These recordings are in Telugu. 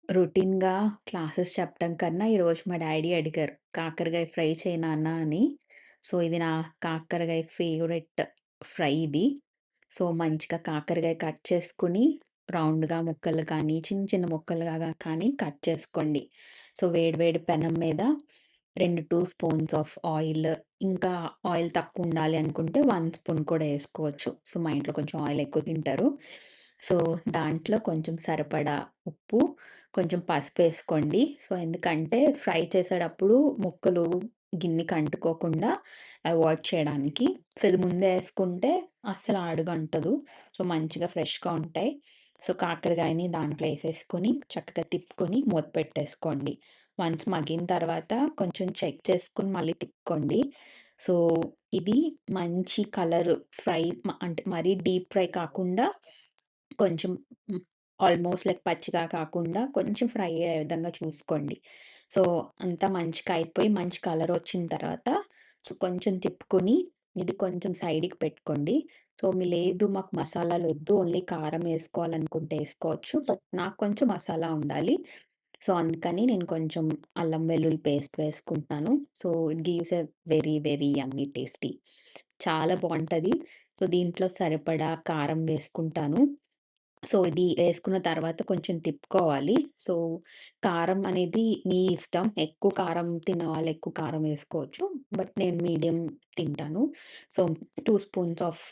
రొటీన్‌గా క్లాసెస్ చెప్పడం కన్నా, ఈరోజు మా డ్యాడీ అడిగారు, "కాకరకాయ ఫ్రై చెయి నాన్న" అని. సో, ఇది నా కాకరకాయ ఫేవరెట్ ఫ్రై ఇది. సో, మంచిగా కాకరకాయ కట్ చేసుకొని, రౌండ్‌గా ముక్కలు కానీ, చిన్న చిన్న ముక్కలుగా కానీ కట్ చేసుకోండి. సో, వేడి వేడి పెనం మీద 2 స్పూన్స్ ఆఫ్ ఆయిల్, ఇంకా ఆయిల్ తక్కువుండాలి అనుకుంటే 1 స్పూన్ కూడా ఏసుకోవచ్చు. సో, మా ఇంట్లో కొంచెం ఆయిల్ ఎక్కువ తింటారు. సో, దాంట్లో కొంచెం సరిపడా ఉప్పు, కొంచెం పసుపేసుకోండి. సో, ఎందుకంటే ఫ్రై చేసేటప్పుడు ముక్కలు గిన్నెకి అంటుకోకుండా అవాయిడ్ చేయడానికి. సో, ఇది ముందే యేసుకుంటే అస్సలు అడుగంటదు. సో, మంచిగా ఫ్రెష్‌గా ఉంటాయి. సో, కాకరకాయని దాంట్లో యేసేసుకొని చక్కగా తిప్పుకొని మూత పెట్టేసుకోండి. వన్స్ మగ్గిన తర్వాత కొంచెం చెక్ చేసుకొని మళ్ళీ తిప్పుకోండి. సో, ఇది మంచి కలర్ ఫ్రై అంటే మరీ డీప్ ఫ్రై కాకుండా కొంచెం హ్మ్. ఆల్‌మోస్ట్ లైక్ పచ్చిగా కాకుండా కొంచెం ఫ్రై అయ్యే విధంగా చూసుకోండి. సో, అంతా మంచిగా అయిపోయి మంచి కలరొచ్చిన తర్వాత సో, కొంచెం తిప్పుకొని ఇది కొంచెం సైడ్‌కి పెట్టుకోండి. సో, లేదు మాకు మసాలాలొద్దు ఓన్లీ కారం ఏసుకోవాలనుకుంటే ఏసుకోవచ్చు. బట్ నాకు కొంచెం మసాలా ఉండాలి. సో, అందుకని నేను కొంచెం అల్లం వెల్లుల్లి పేస్ట్ వేసుకుంటున్నాను. So, it gives a very, very yummy tasty. చాలా బావుంటది. సో, దీంట్లో సరిపడా కారం వేసుకుంటాను. సో, ఇది వేసుకున్న తర్వాత కొంచెం తిప్పుకోవాలి. సో, కారం అనేది మీ ఇష్టం. ఎక్కువ కారం తినేవాళ్ళు ఎక్కువ కారం వేసుకోవచ్చు. బట్ నేను మీడియం తింటాను. సో, 2 స్పూన్స్ ఆఫ్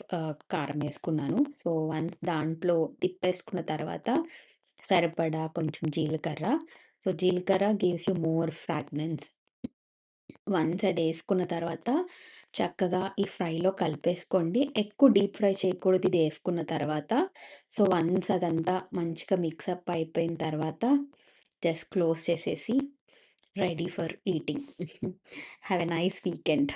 కారం వేసుకున్నాను. సో, వన్స్ దాంట్లో తిప్పేసుకున్న తర్వాత సరిపడా కొంచెం జీలకర్ర. సో, జీలకర్ర gives you more fragrance. Once అదేసుకున్న తర్వాత చక్కగా ఈ ఫ్రైలో కలిపేసుకోండి. ఎక్కువ డీప్ ఫ్రై చేయకూడదు ఇదేసుకున్న తర్వాత. సో, వన్స్ అదంతా మంచిగా మిక్సప్ అయిపోయిన తర్వాత జస్ట్ క్లోజ్ చేసేసి ready for eating. Have a nice weekend.